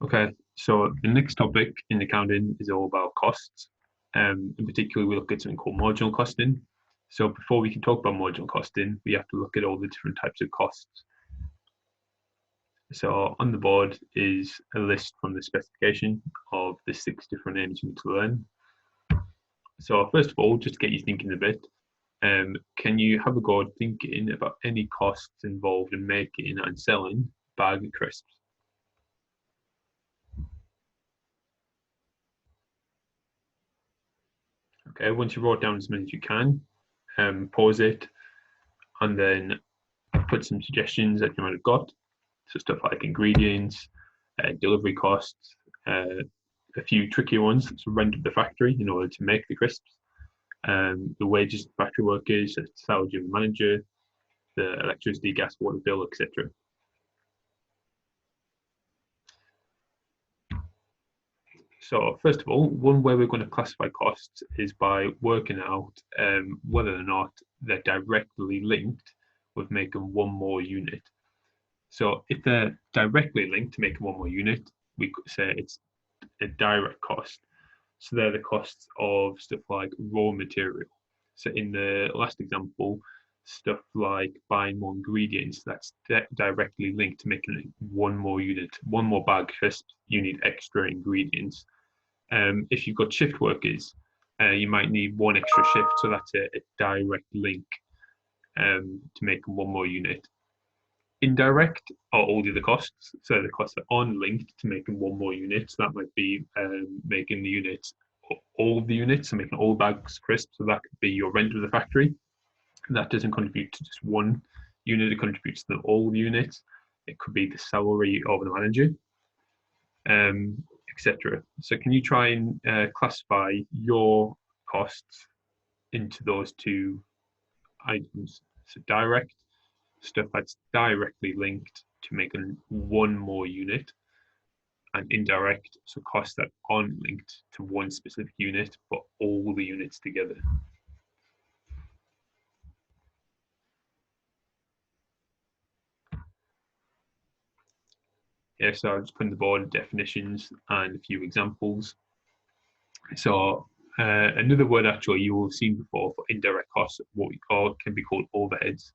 Okay, so the next topic in accounting is all about costs. In particular, we look at something called marginal costing. So before we can talk about marginal costing, we have to look at all the different types of costs. So on the board is a list from the specification of the 6 different names you need to learn. So first of all, just to get you thinking a bit, can you have a go at thinking about any costs involved in making and selling a bag of crisps? Okay, once you wrote down as many as you can, pause it, and then put some suggestions that you might have got. So stuff like ingredients, delivery costs, a few trickier ones, so rent of the factory in order to make the crisps, the wages of factory workers, the salary of the manager, the electricity, gas, water bill, etc. So first of all, one way we're going to classify costs is by working out whether or not they're directly linked with making one more unit. So if they're directly linked to making one more unit, we could say it's a direct cost. So they're the costs of stuff like raw material. So in the last example, stuff like buying more ingredients, that's directly linked to making one more unit, one more bag crisps, you need extra ingredients. If you've got shift workers, you might need one extra shift, so that's a direct link to making one more unit. Indirect are all the other costs, so the costs that aren't linked to making one more unit. So that might be making the units, all of the units, so making all bags crisp. So that could be your rent of the factory. That doesn't contribute to just one unit; it contributes to all the units. It could be the salary of the manager, etc. So can you try and classify your costs into those two items? So direct stuff that's directly linked to making one more unit, and indirect, so costs that aren't linked to one specific unit, but all the units together. Yeah, so I've just put in the board definitions and a few examples. So another word actually you will have seen before for indirect costs, what we call can be called overheads.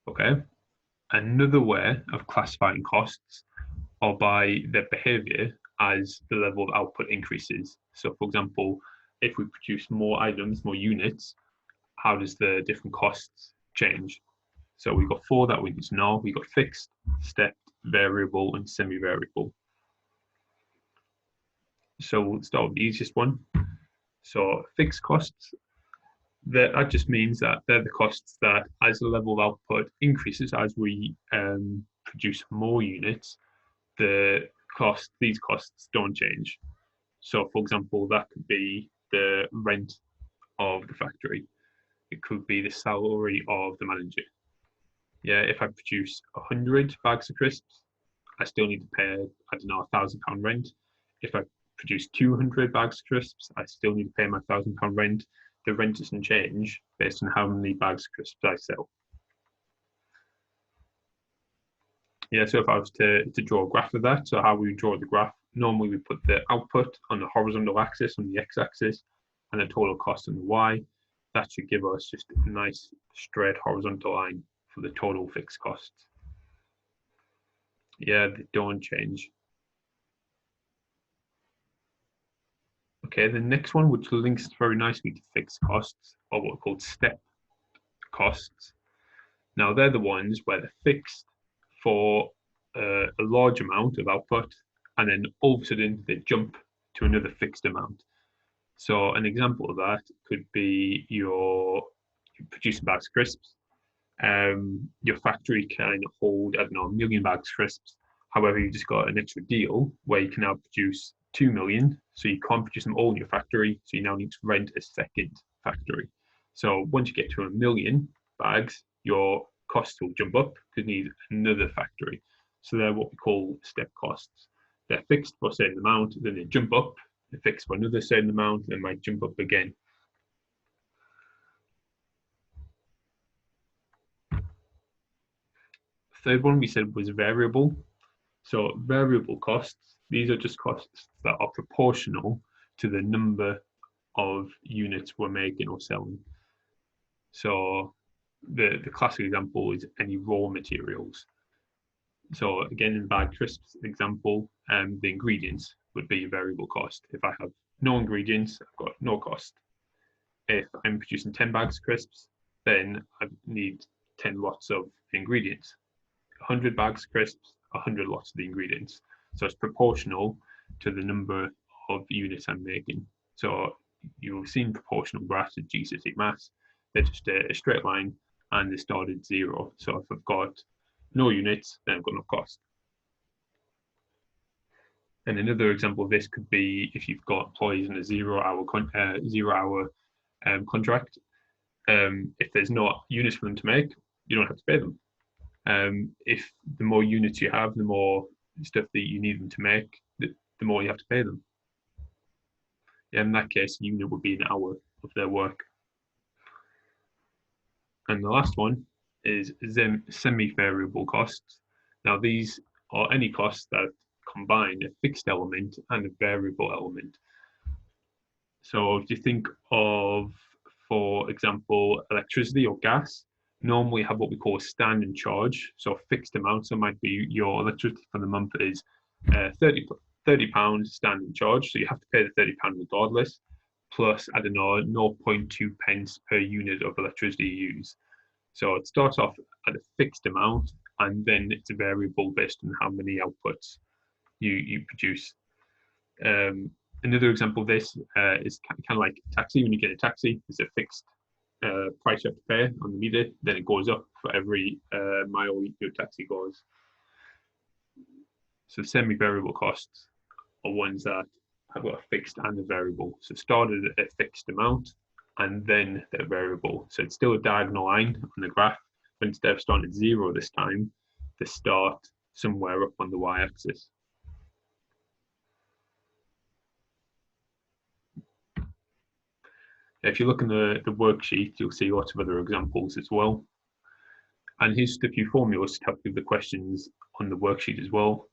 Okay. Another way of classifying costs are by their behavior as the level of output increases. So for example, if we produce more items, more units, how does the different costs change? So we've got 4 that we need to know. We've got fixed, stepped, variable, and semi-variable. So we'll start with the easiest one. So fixed costs, that just means that they're the costs that as the level of output increases, as we produce more units, these costs don't change. So for example, that could be the rent of the factory. It could be the salary of the manager. Yeah, if I produce 100 bags of crisps, I still need to pay, I don't know, £1,000 rent. If I produce 200 bags of crisps, I still need to pay my £1,000 rent. The rent doesn't change based on how many bags of crisps I sell. Yeah, so if I was to draw a graph of that, so how we draw the graph, normally we put the output on the horizontal axis, on the x-axis, and the total cost on the y. That should give us just a nice straight horizontal line for the total fixed costs. Yeah, they don't change. Okay, the next one, which links very nicely to fixed costs, are what are called step costs. Now, they're the ones where they're fixed for a large amount of output, and then all of a sudden they jump to another fixed amount. So an example of that could be you're producing bags of crisps. Your factory can hold, I don't know, 1,000,000 bags of crisps. However, you just got an extra deal where you can now produce 2 million. So you can't produce them all in your factory. So you now need to rent a second factory. So once you get to 1,000,000 bags, your costs will jump up because you need another factory. So they're what we call step costs. They're fixed for a certain amount, then they jump up, they're fixed for another certain amount, they might jump up again. third one we said was variable. So variable costs, these are just costs that are proportional to the number of units we're making or selling. So the classic example is any raw materials. So again, in bagged crisps example, the ingredients would be a variable cost. If I have no ingredients, I've got no cost. If I'm producing 10 bags of crisps, then I need 10 lots of ingredients. 100 bags of crisps, 100 lots of the ingredients. So it's proportional to the number of units I'm making. So you've seen proportional graphs at GCSE Maths. They're just a straight line and they start at zero. So if I've got no units, then I've got no cost. And another example of this could be if you've got employees in a 0 hour contract. If there's not units for them to make, you don't have to pay them. If the more units you have, the more stuff that you need them to make, the more you have to pay them. In that case, a unit would be an hour of their work. And the last one is semi-variable costs. Now, these are any costs that combine a fixed element and a variable element. So if you think of, for example, electricity or gas, normally have what we call a standing charge, so a fixed amount. So it might be your electricity for the month is £30 standing charge, so you have to pay the £30 regardless, plus, I don't know, 0.2 pence per unit of electricity you use. So it starts off at a fixed amount, and then it's a variable based on how many outputs you produce. Another example of this is kind of like a taxi. When you get a taxi, it's a fixed price you have to pay on the meter, then it goes up for every mile your taxi goes. So semi-variable costs are ones that have got a fixed and a variable. So started at a fixed amount and then they're variable. So it's still a diagonal line on the graph, but instead of starting at zero this time, they start somewhere up on the y-axis. If you look in the worksheet, you'll see lots of other examples as well. And here's just a few formulas to help with the questions on the worksheet as well.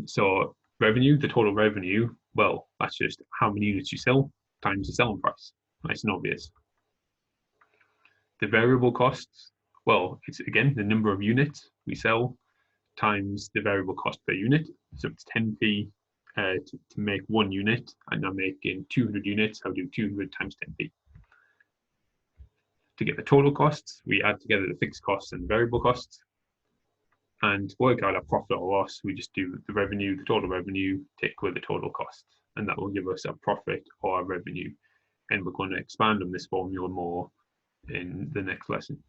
So revenue, the total revenue, well, that's just how many units you sell times the selling price. Nice and obvious. The variable costs, well, it's again the number of units we sell times the variable cost per unit. So it's 10p to make 1 unit, and I'm making 200 units, I'll do 200 times 10p. To get the total costs, we add together the fixed costs and variable costs. And to work out our profit or loss, we just do the revenue, the total revenue, take away the total costs, and that will give us a profit or a revenue. And we're going to expand on this formula more in the next lesson.